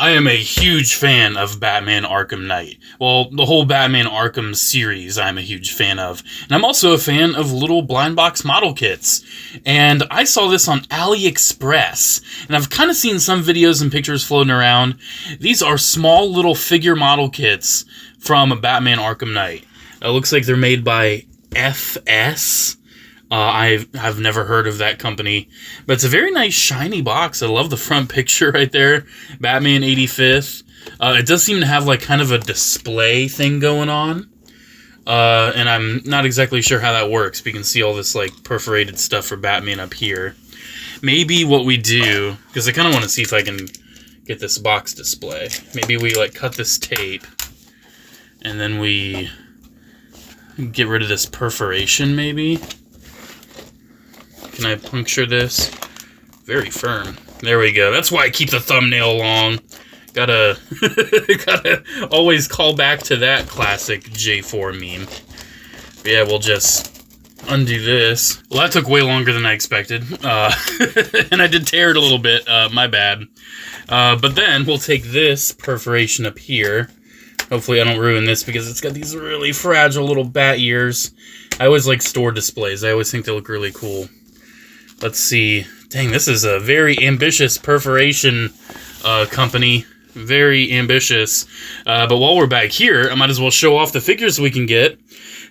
I am a huge fan of Batman Arkham Knight. Well, the whole Batman Arkham series I'm a huge fan of. And I'm also a fan of little blind box model kits. And I saw this on AliExpress. And I've kind of seen some videos and pictures floating around. These are small little figure model kits from Batman Arkham Knight. It looks like they're made by FS. I've never heard of that company, but it's a very nice shiny box. I love the front picture right there, Batman 85th. It does seem to have like kind of a display thing going on, and I'm not exactly sure how that works. But you can see all this like perforated stuff for Batman up here. Maybe what we do, because I kind of want to see if I can get this box display. Maybe we like cut this tape, and then we get rid of this perforation maybe. Can I puncture this? Very firm. There we go. That's why I keep the thumbnail long. Gotta always call back to that classic J4 meme. But yeah, we'll just undo this. Well, that took way longer than I expected. And I did tear it a little bit. My bad. But then we'll take this perforation up here. Hopefully I don't ruin this because it's got these really fragile little bat ears. I always like store displays. I always think they look really cool. Let's see. Dang, this is a very ambitious perforation company. Very ambitious. But while we're back here, I might as well show off the figures we can get.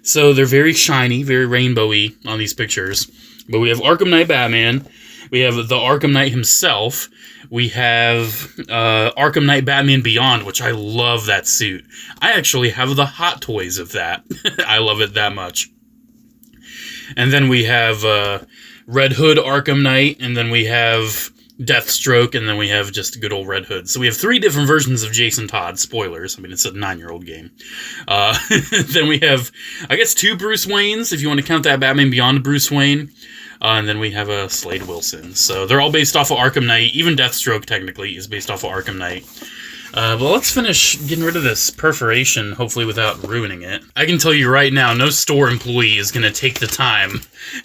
So they're very shiny, very rainbowy on these pictures. But we have Arkham Knight Batman. We have the Arkham Knight himself. We have Arkham Knight Batman Beyond, which I love that suit. I actually have the Hot Toys of that. I love it that much. And then we have Red Hood Arkham Knight, and then we have Deathstroke, and then we have just good old Red Hood. So we have 3 different versions of Jason Todd. Spoilers. I mean, it's a 9-year-old game. Then we have, I guess, 2 Bruce Waynes, if you want to count that Batman Beyond Bruce Wayne. And then we have a Slade Wilson. So they're all based off of Arkham Knight. Even Deathstroke, technically, is based off of Arkham Knight. But let's finish getting rid of this perforation, hopefully without ruining it. I can tell you right now, no store employee is going to take the time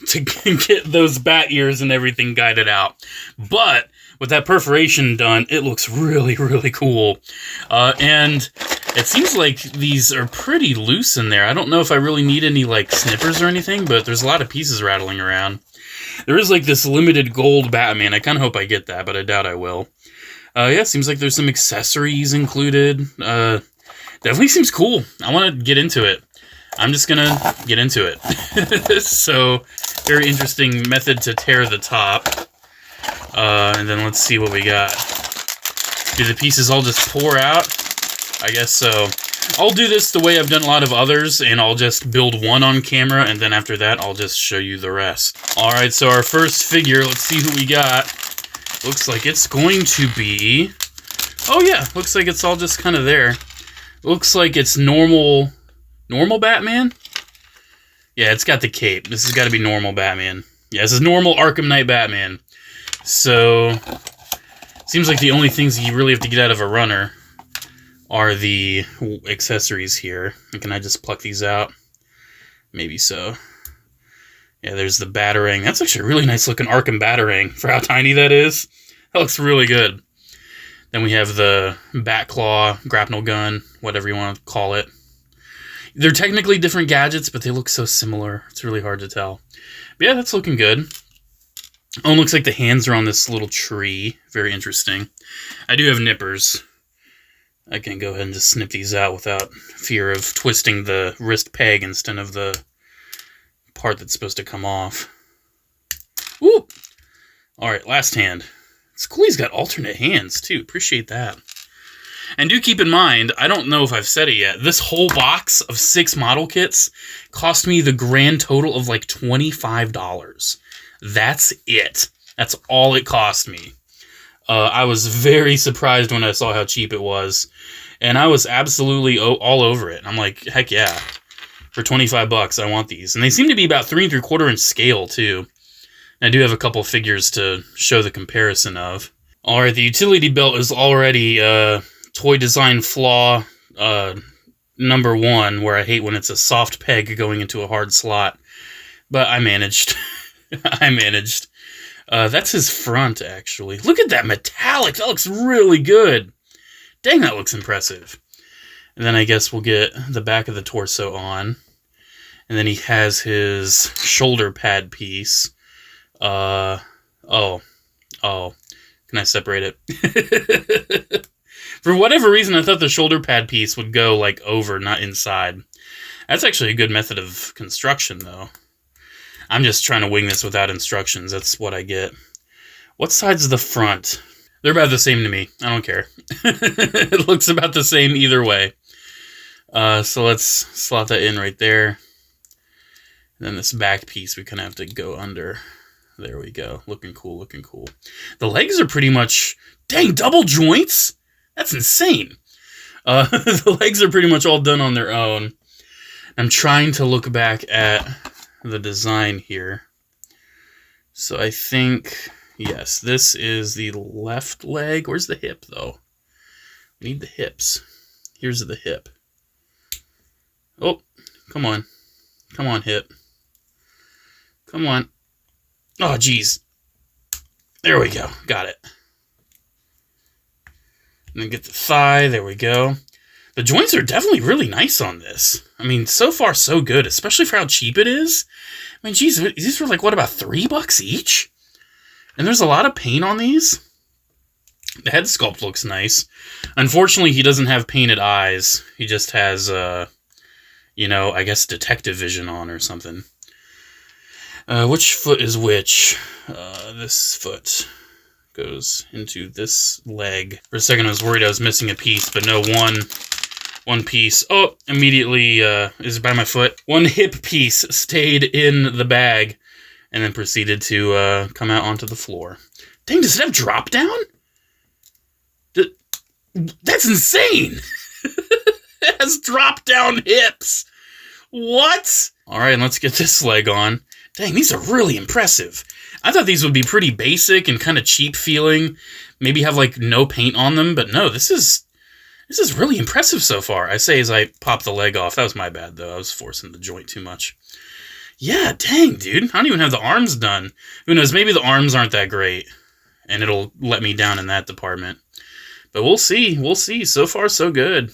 to get those bat ears and everything guided out. But with that perforation done, it looks really, really cool. And it seems like these are pretty loose in there. I don't know if I really need any like snippers or anything, but there's a lot of pieces rattling around. There is like this limited gold Batman. I kind of hope I get that, but I doubt I will. Yeah, seems like there's some accessories included. Definitely seems cool. I want to get into it. I'm just gonna get into it. So, very interesting method to tear the top. And then let's see what we got. Do the pieces all just pour out? I guess so. I'll do this the way I've done a lot of others, and I'll just build one on camera, and then after that, I'll just show you the rest. Alright, so our first figure, let's see who we got. Looks like it's going to be... Oh yeah, looks like it's all just kind of there. Looks like it's normal Batman? Yeah, it's got the cape. This has got to be normal Batman. Yeah, this is normal Arkham Knight Batman. So, seems like the only things you really have to get out of a runner are the accessories here. And can I just pluck these out? Maybe so. Yeah, there's the Batarang. That's actually a really nice looking Arkham Batarang for how tiny that is. That looks really good. Then we have the Batclaw, grapnel gun, whatever you want to call it. They're technically different gadgets, but they look so similar. It's really hard to tell. But yeah, that's looking good. Oh, it looks like the hands are on this little tree. Very interesting. I do have nippers. I can go ahead and just snip these out without fear of twisting the wrist peg instead of the part that's supposed to come off. Woo! Alright, last hand. It's cool he's got alternate hands, too. Appreciate that. And do keep in mind, I don't know if I've said it yet, this whole box of 6 model kits cost me the grand total of like $25. That's it. That's all it cost me. I was very surprised when I saw how cheap it was. And I was absolutely all over it. I'm like, heck yeah. For $25, I want these. And they seem to be about 3 3/4 inch scale, too. And I do have a couple figures to show the comparison of. Alright, the utility belt is already toy design flaw number 1, where I hate when it's a soft peg going into a hard slot. But I managed. I managed. That's his front, actually. Look at that metallic. That looks really good. Dang, that looks impressive. And then I guess we'll get the back of the torso on. And then he has his shoulder pad piece. Oh. Can I separate it? For whatever reason, I thought the shoulder pad piece would go, like, over, not inside. That's actually a good method of construction, though. I'm just trying to wing this without instructions. That's what I get. What side's the front? They're about the same to me. I don't care. It looks about the same either way. So let's slot that in right there. And then this back piece, we kind of have to go under. There we go. Looking cool, looking cool. The legs are pretty much... Dang, double joints? That's insane. The legs are pretty much all done on their own. I'm trying to look back at the design here. So I think... Yes, this is the left leg. Where's the hip, though? We need the hips. Here's the hip. Oh, come on. Come on, hip. Come on. Oh, geez. There we go. Got it. And then get the thigh. There we go. The joints are definitely really nice on this. I mean, so far, so good, especially for how cheap it is. I mean, geez, these were like, what, about $3 each? And there's a lot of paint on these. The head sculpt looks nice. Unfortunately, he doesn't have painted eyes. He just has, you know, I guess detective vision on or something. Which foot is which? This foot goes into this leg. For a second, I was worried I was missing a piece, but no, one piece. Oh, immediately is by my foot. One hip piece stayed in the bag and then proceeded to come out onto the floor. Dang, does it have drop down? That's insane! It has drop down hips. What? All right, let's get this leg on. Dang, these are really impressive. I thought these would be pretty basic and kind of cheap feeling. Maybe have like no paint on them, but no, this is really impressive so far. I say as I pop the leg off. That was my bad though. I was forcing the joint too much. Yeah, dang, dude. I don't even have the arms done. Who knows? Maybe the arms aren't that great, and it'll let me down in that department. But we'll see. We'll see. So far, so good.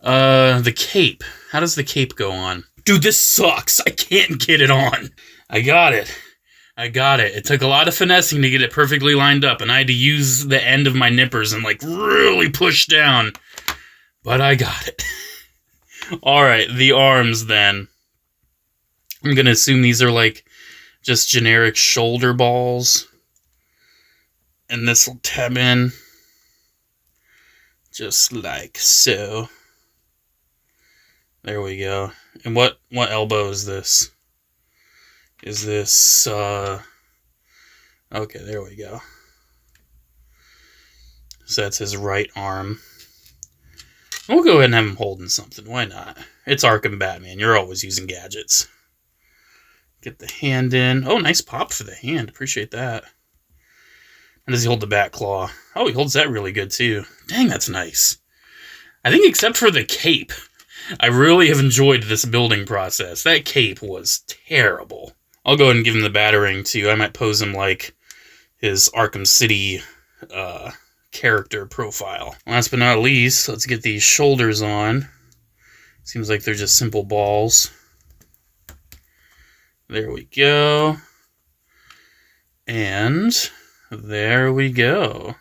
The cape. How does the cape go on? Dude, this sucks. I can't get it on. I got it. I got it. It took a lot of finessing to get it perfectly lined up, and I had to use the end of my nippers and, like, really push down. But I got it. All right, the arms, then. I'm going to assume these are, like, just generic shoulder balls. And this will tab in. Just like so. There we go. And what elbow is this? Is this, okay, there we go. So that's his right arm. We'll go ahead and have him holding something. Why not? It's Arkham Batman. You're always using gadgets. Get the hand in. Oh, nice pop for the hand. Appreciate that. And does he hold the bat claw? Oh, he holds that really good, too. Dang, that's nice. I think except for the cape, I really have enjoyed this building process. That cape was terrible. I'll go ahead and give him the Batarang, too. I might pose him like his Arkham City character profile. Last but not least, let's get these shoulders on. Seems like they're just simple balls. There we go. And there we go.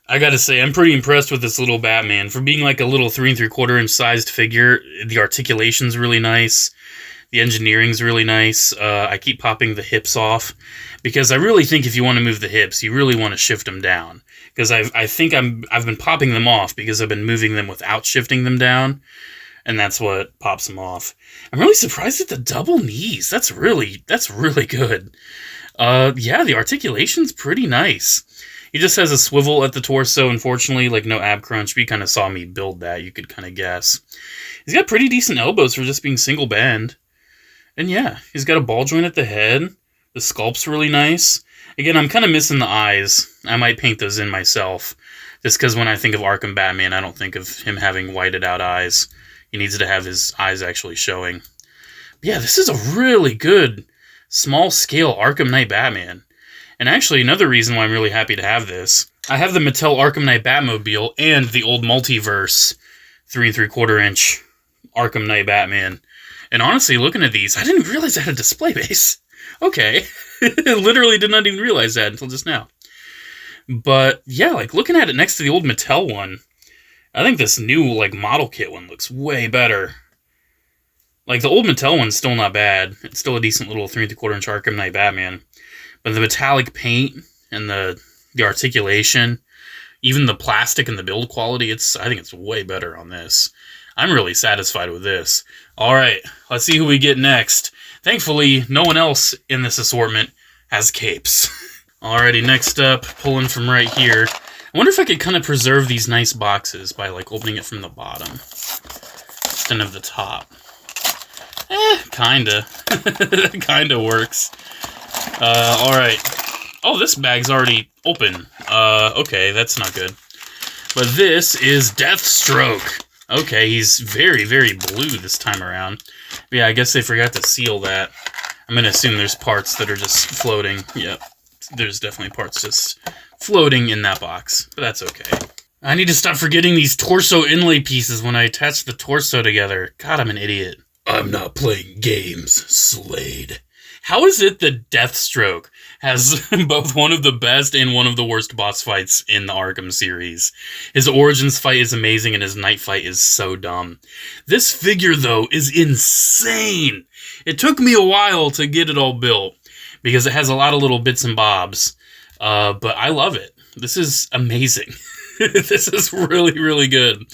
I gotta say, I'm pretty impressed with this little Batman. For being like a little 3 3/4 inch sized figure, the articulation's really nice. The engineering's really nice. I keep popping the hips off because I really think if you want to move the hips, you really want to shift them down. Because I think I've been popping them off because I've been moving them without shifting them down, and that's what pops them off. I'm really surprised at the double knees. That's really good. Yeah, the articulation's pretty nice. He just has a swivel at the torso, unfortunately, like no ab crunch. But you kind of saw me build that, you could kind of guess. He's got pretty decent elbows for just being single bend. And yeah, he's got a ball joint at the head. The sculpt's really nice. Again, I'm kind of missing the eyes. I might paint those in myself. Just because when I think of Arkham Batman, I don't think of him having whited out eyes. He needs to have his eyes actually showing. But yeah, this is a really good small-scale Arkham Knight Batman. And actually, another reason why I'm really happy to have this, I have the Mattel Arkham Knight Batmobile and the old Multiverse 3 3/4 inch Arkham Knight Batman. And honestly, looking at these, I didn't realize I had a display base. Okay. Literally did not even realize that until just now. But yeah, like looking at it next to the old Mattel one, I think this new like model kit one looks way better. Like the old Mattel one's still not bad. It's still a decent little 3 3/4 inch Arkham Knight Batman. But the metallic paint and the articulation, even the plastic and the build quality, I think it's way better on this. I'm really satisfied with this. All right, let's see who we get next. Thankfully, no one else in this assortment has capes. Alrighty, next up, pulling from right here. I wonder if I could kind of preserve these nice boxes by like opening it from the bottom instead of the top. Kinda. Kinda works. Alright. Oh, this bag's already open. Okay, that's not good. But this is Deathstroke. Okay, he's very, very blue this time around. But yeah, I guess they forgot to seal that. I'm gonna assume there's parts that are just floating. Yep, there's definitely parts just floating in that box. But that's okay. I need to stop forgetting these torso inlay pieces when I attach the torso together. God, I'm an idiot. I'm not playing games, Slade. How is it that Deathstroke has both one of the best and one of the worst boss fights in the Arkham series? His Origins fight is amazing and his Night fight is so dumb. This figure, though, is insane. It took me a while to get it all built because it has a lot of little bits and bobs, but I love it. This is amazing. This is really, really good.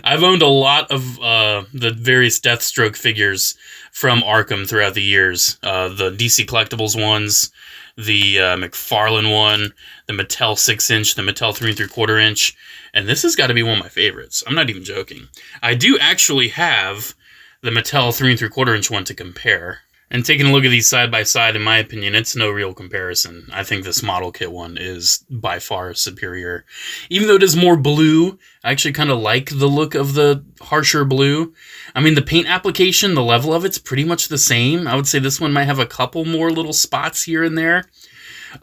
I've owned a lot of the various Deathstroke figures from Arkham throughout the years. The DC Collectibles ones, the McFarlane one, the Mattel 6-inch, the Mattel 3 3/4 inch, and this has got to be one of my favorites. I'm not even joking. I do actually have the Mattel 3 3/4 inch one to compare. And taking a look at these side by side, in my opinion, it's no real comparison. I think this model kit one is by far superior. Even though it is more blue, I actually kind of like the look of the harsher blue. I mean, the paint application, the level of it's pretty much the same. I would say this one might have a couple more little spots here and there.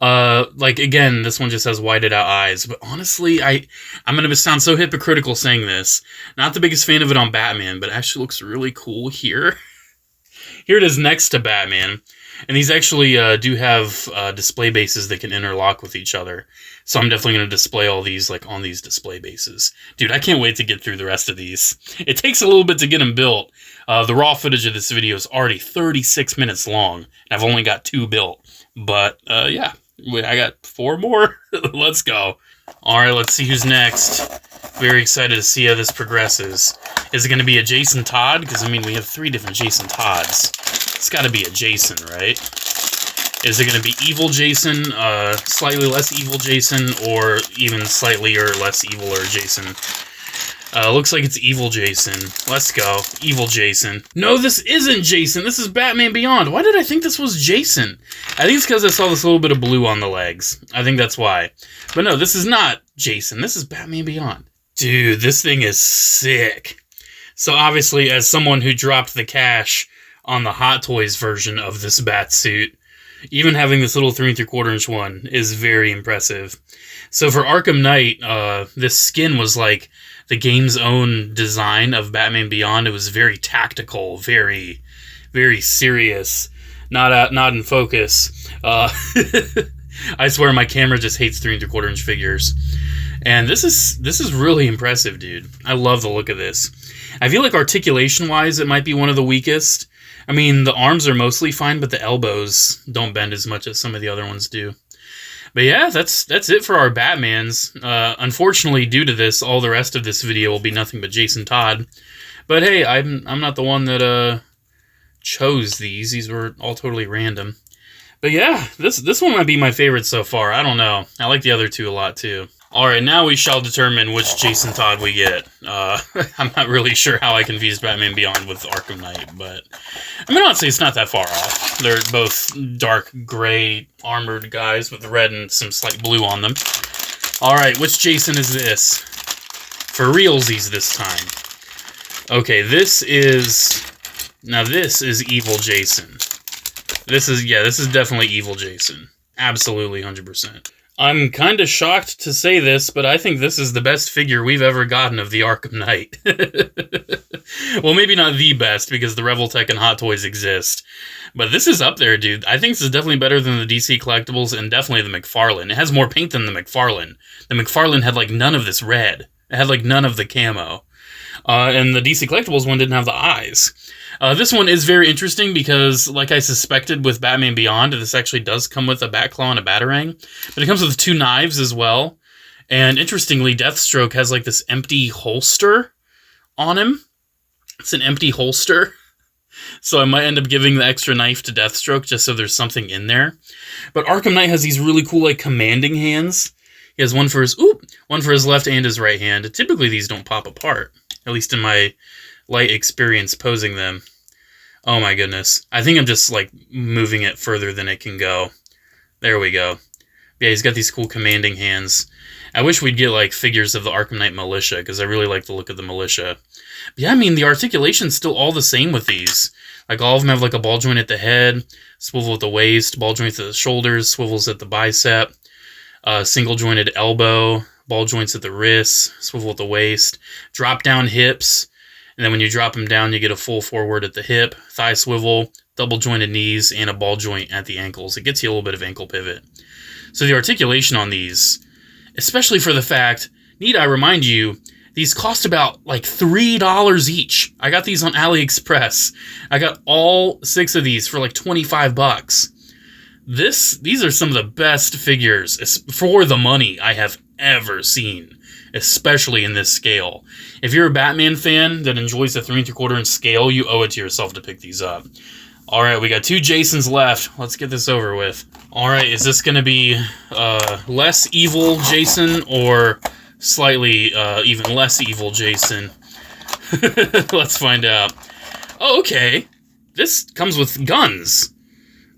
Like, again, this one just has whited out eyes. But honestly, I'm going to sound so hypocritical saying this. Not the biggest fan of it on Batman, but it actually looks really cool here. Here it is next to Batman, and these actually do have display bases that can interlock with each other. So I'm definitely going to display all these like on these display bases. Dude, I can't wait to get through the rest of these. It takes a little bit to get them built. The raw footage of this video is already 36 minutes long, and I've only got 2 built. But yeah, I got 4 more. Let's go. All right, let's see who's next. Very excited to see how this progresses. Is it going to be a Jason Todd? Because, I mean, we have 3 different Jason Todds. It's got to be a Jason, right? Is it going to be evil Jason, slightly less evil Jason, or even slightly or less evil or Jason? Looks like it's evil Jason. Let's go. Evil Jason. No, this isn't Jason. This is Batman Beyond. Why did I think this was Jason? I think it's because I saw this little bit of blue on the legs. I think that's why. But no, this is not Jason. This is Batman Beyond. Dude, this thing is sick. So obviously, as someone who dropped the cash on the Hot Toys version of this Batsuit, even having this little 3 3/4 inch one is very impressive. So for Arkham Knight, this skin was like the game's own design of Batman Beyond. It was very tactical, very, very serious, not in focus. I swear my camera just hates 3 3/4 inch figures. And this is really impressive, dude. I love the look of this. I feel like articulation-wise, it might be one of the weakest. I mean, the arms are mostly fine, but the elbows don't bend as much as some of the other ones do. But yeah, that's it for our Batmans. Unfortunately, due to this, all the rest of this video will be nothing but Jason Todd. But hey, I'm not the one that chose these. These were all totally random. But yeah, this one might be my favorite so far. I don't know. I like the other 2 a lot too. Alright, now we shall determine which Jason Todd we get. I'm not really sure how I confused Batman Beyond with Arkham Knight, but I mean, honestly, it's not that far off. They're both dark gray armored guys with red and some slight blue on them. Alright, which Jason is this? For realsies this time. Okay, this is Evil Jason. This is definitely Evil Jason. Absolutely, 100%. I'm kind of shocked to say this, but I think this is the best figure we've ever gotten of the Arkham Knight. Well, maybe not the best, because the Revoltech and Hot Toys exist. But this is up there, dude. I think this is definitely better than the DC Collectibles, and definitely the McFarlane. It has more paint than the McFarlane. The McFarlane had, like, none of this red. It had, like, none of the camo. And the DC Collectibles one didn't have the eyes. This one is very interesting because, like I suspected with Batman Beyond, this actually does come with a Batclaw and a Batarang. But it comes with 2 knives as well. And interestingly, Deathstroke has like this empty holster on him. It's an empty holster. So I might end up giving the extra knife to Deathstroke just so there's something in there. But Arkham Knight has these really cool like commanding hands. He has one for his left and his right hand. Typically these don't pop apart. At least in my light experience posing them. Oh my goodness. I think I'm just like moving it further than it can go. There we go. Yeah, he's got these cool commanding hands. I wish we'd get like figures of the Arkham Knight Militia, because I really like the look of the Militia. But yeah, I mean, the articulation's still all the same with these. Like all of them have like a ball joint at the head, swivel at the waist, ball joints at the shoulders, swivels at the bicep, single jointed elbow, ball joints at the wrists, swivel at the waist, drop down hips, and then when you drop them down, you get a full forward at the hip, thigh swivel, double jointed knees, and a ball joint at the ankles. It gets you a little bit of ankle pivot. So the articulation on these, especially for the fact, need I remind you, these cost about like $3 each. I got these on AliExpress. I got all 6 of these for like 25 bucks. These are some of the best figures for the money I have ever seen, especially in this scale. If you're a Batman fan that enjoys the 3 3/4 inch scale, you owe it to yourself to pick these up. Alright, we got 2 Jasons left. Let's get this over with. Alright, is this going to be less evil Jason or slightly even less evil Jason? Let's find out. Oh, okay. This comes with guns.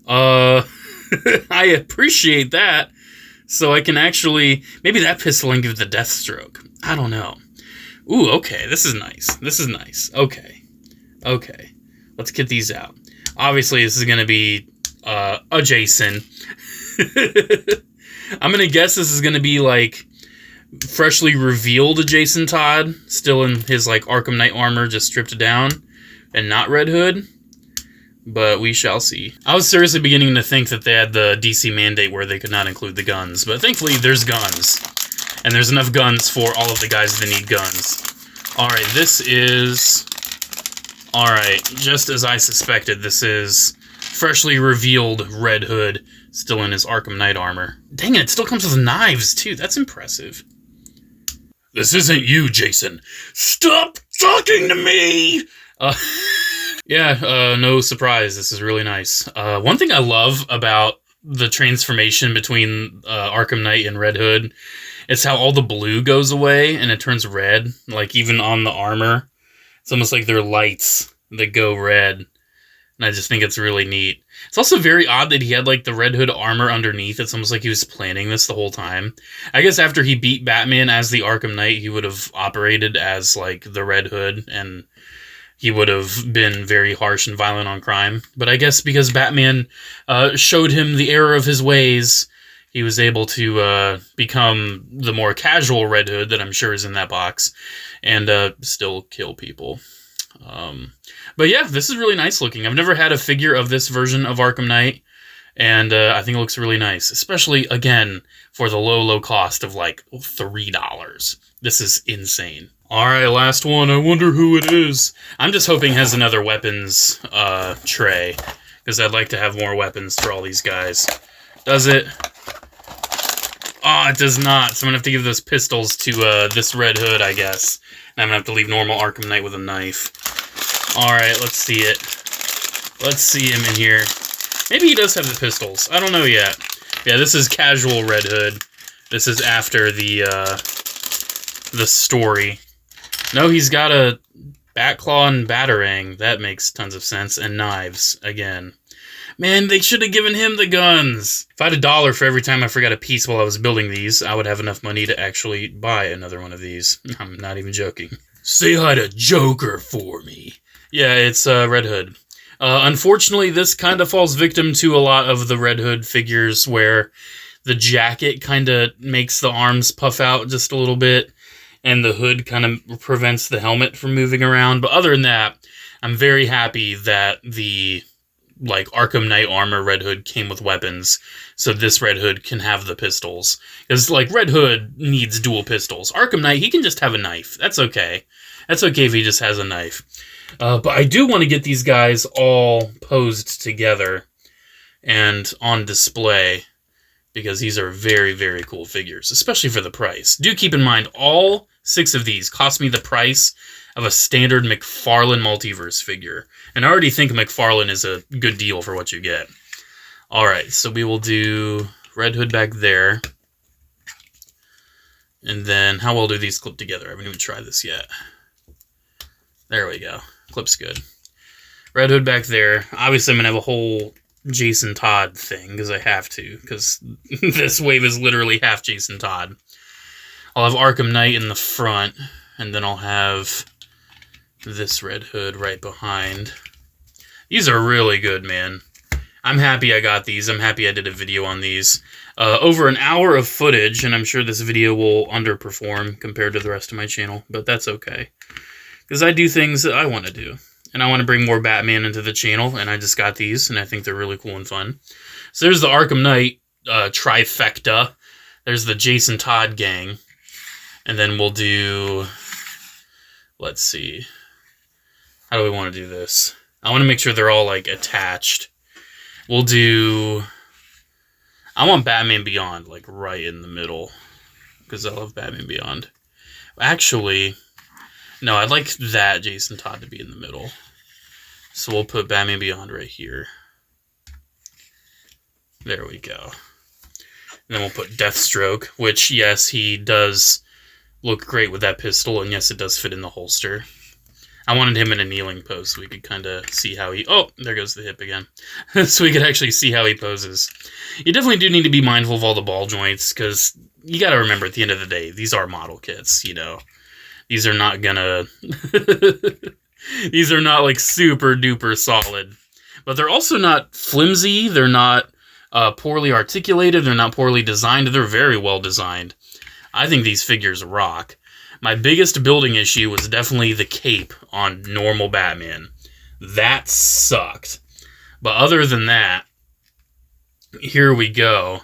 I appreciate that. So I can actually... Maybe that pistol and give it the Deathstroke. I don't know. Ooh, okay. This is nice. This is nice. Okay. Okay. Let's get these out. Obviously, this is going to be a Jason. I'm going to guess this is going to be, like, freshly revealed Jason Todd. Still in his, like, Arkham Knight armor, just stripped down. And not Red Hood. But we shall see. I was seriously beginning to think that they had the DC mandate where they could not include the guns. But thankfully, there's guns. And there's enough guns for all of the guys that need guns. Alright, this is... Alright, just as I suspected, this is freshly revealed Red Hood, still in his Arkham Knight armor. Dang it, it still comes with knives, too. That's impressive. This isn't you, Jason. Stop talking to me! Yeah, no surprise. This is really nice. One thing I love about the transformation between Arkham Knight and Red Hood is how all the blue goes away and it turns red. Like, even on the armor. It's almost like they're lights that go red. And I just think it's really neat. It's also very odd that he had, like, the Red Hood armor underneath. It's almost like he was planning this the whole time. I guess after he beat Batman as the Arkham Knight, he would have operated as, like, the Red Hood, and he would have been very harsh and violent on crime. But I guess because Batman showed him the error of his ways, he was able to become the more casual Red Hood that I'm sure is in that box, and still kill people. But yeah, this is really nice looking. I've never had a figure of this version of Arkham Knight, and I think it looks really nice, especially, again, for the low, low cost of, like, $3. This is insane. Alright, last one. I wonder who it is. I'm just hoping it has another weapons tray, because I'd like to have more weapons for all these guys. Does it? Oh, it does not. So I'm going to have to give those pistols to this Red Hood, I guess. And I'm going to have to leave normal Arkham Knight with a knife. Alright, let's see it. Let's see him in here. Maybe he does have the pistols. I don't know yet. Yeah, this is casual Red Hood. This is after the story. No, he's got a Batclaw and Batarang. That makes tons of sense. And knives, again. Man, they should have given him the guns. If I had $1 for every time I forgot a piece while I was building these, I would have enough money to actually buy another one of these. I'm not even joking. Say hi to Joker for me. Yeah, it's Red Hood. Unfortunately, this kind of falls victim to a lot of the Red Hood figures where the jacket kind of makes the arms puff out just a little bit, and the hood kind of prevents the helmet from moving around. But other than that, I'm very happy that the Arkham Knight armor Red Hood came with weapons, so this Red Hood can have the pistols. Because, Red Hood needs dual pistols. Arkham Knight, he can just have a knife. That's okay. That's okay if he just has a knife. But I do want to get these guys all posed together and on display, because these are very, very cool figures, especially for the price. Do keep in mind, all 6 of these cost me the price of a standard McFarlane Multiverse figure. And I already think McFarlane is a good deal for what you get. Alright, so we will do Red Hood back there. And then, how well do these clip together? I haven't even tried this yet. There we go. Clips good. Red Hood back there. Obviously, I'm going to have a whole Jason Todd thing, because I have to, because this wave is literally half Jason Todd. I'll have Arkham Knight in the front, and then I'll have this Red Hood right behind. These are really good, man. I'm happy I got these. I'm happy I did a video on these. Over an hour of footage, and I'm sure this video will underperform compared to the rest of my channel, but that's okay. Because I do things that I want to do. And I want to bring more Batman into the channel, and I just got these, and I think they're really cool and fun. So there's the Arkham Knight trifecta. There's the Jason Todd gang. And then we'll do... Let's see. How do we want to do this? I want to make sure they're all, attached. We'll do... I want Batman Beyond, right in the middle. Because I love Batman Beyond. Actually... No, I'd like that Jason Todd to be in the middle. So we'll put Batman Beyond right here. There we go. And then we'll put Deathstroke, which, yes, he does look great with that pistol, and yes, it does fit in the holster. I wanted him in a kneeling pose so we could kind of see how he... Oh, there goes the hip again. So we could actually see how he poses. You definitely do need to be mindful of all the ball joints, because you got to remember, at the end of the day, these are model kits, you know. These are not gonna... These are not, super duper solid. But they're also not flimsy. They're not poorly articulated. They're not poorly designed. They're very well designed. I think these figures rock. My biggest building issue was definitely the cape on normal Batman. That sucked. But other than that, here we go.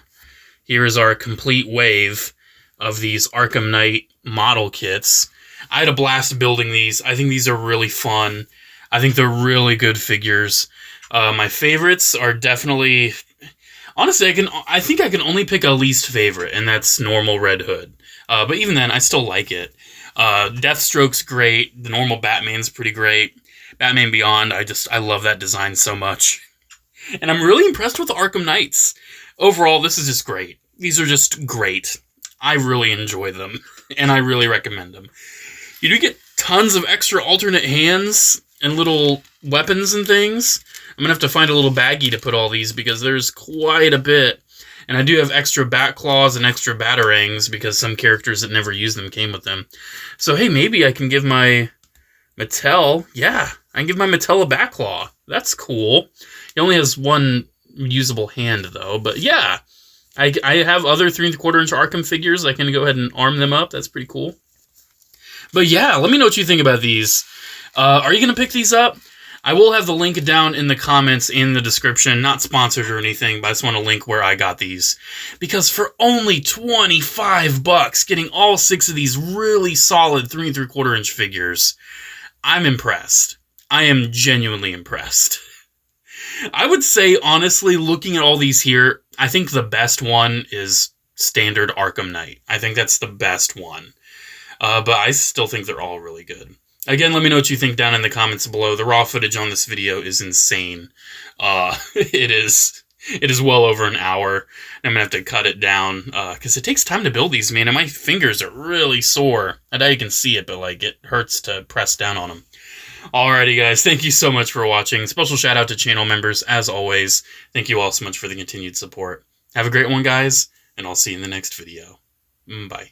Here is our complete wave of these Arkham Knight model kits. I had a blast building these. I think these are really fun. I think they're really good figures. My favorites are definitely... Honestly, I think I can only pick a least favorite, and that's normal Red Hood. But even then, I still like it. Deathstroke's great. The normal Batman's pretty great. Batman Beyond, I love that design so much. And I'm really impressed with the Arkham Knights. Overall, this is just great. These are just great. I really enjoy them, and I really recommend them. You do get tons of extra alternate hands and little weapons and things. I'm going to have to find a little baggie to put all these, because there's quite a bit. And I do have extra bat claws and extra batarangs, because some characters that never use them came with them. So, hey, maybe I can give my Mattel... Yeah, I can give my Mattel a bat claw. That's cool. He only has one usable hand, though. But, yeah, I have other 3¼ inch Arkham figures. I can go ahead and arm them up. That's pretty cool. But yeah, let me know what you think about these. Are you going to pick these up? I will have the link down in the comments in the description. Not sponsored or anything, but I just want to link where I got these. Because for only $25, getting all 6 of these really solid 3¾ inch figures, I'm impressed. I am genuinely impressed. I would say, honestly, looking at all these here, I think the best one is standard Arkham Knight. I think that's the best one. But I still think they're all really good. Again, let me know what you think down in the comments below. The raw footage on this video is insane. It is well over an hour. I'm going to have to cut it down, because it takes time to build these, man, and my fingers are really sore. I know you can see it, but, it hurts to press down on them. Alrighty, guys, thank you so much for watching. Special shout out to channel members, as always. Thank you all so much for the continued support. Have a great one, guys, and I'll see you in the next video. Bye.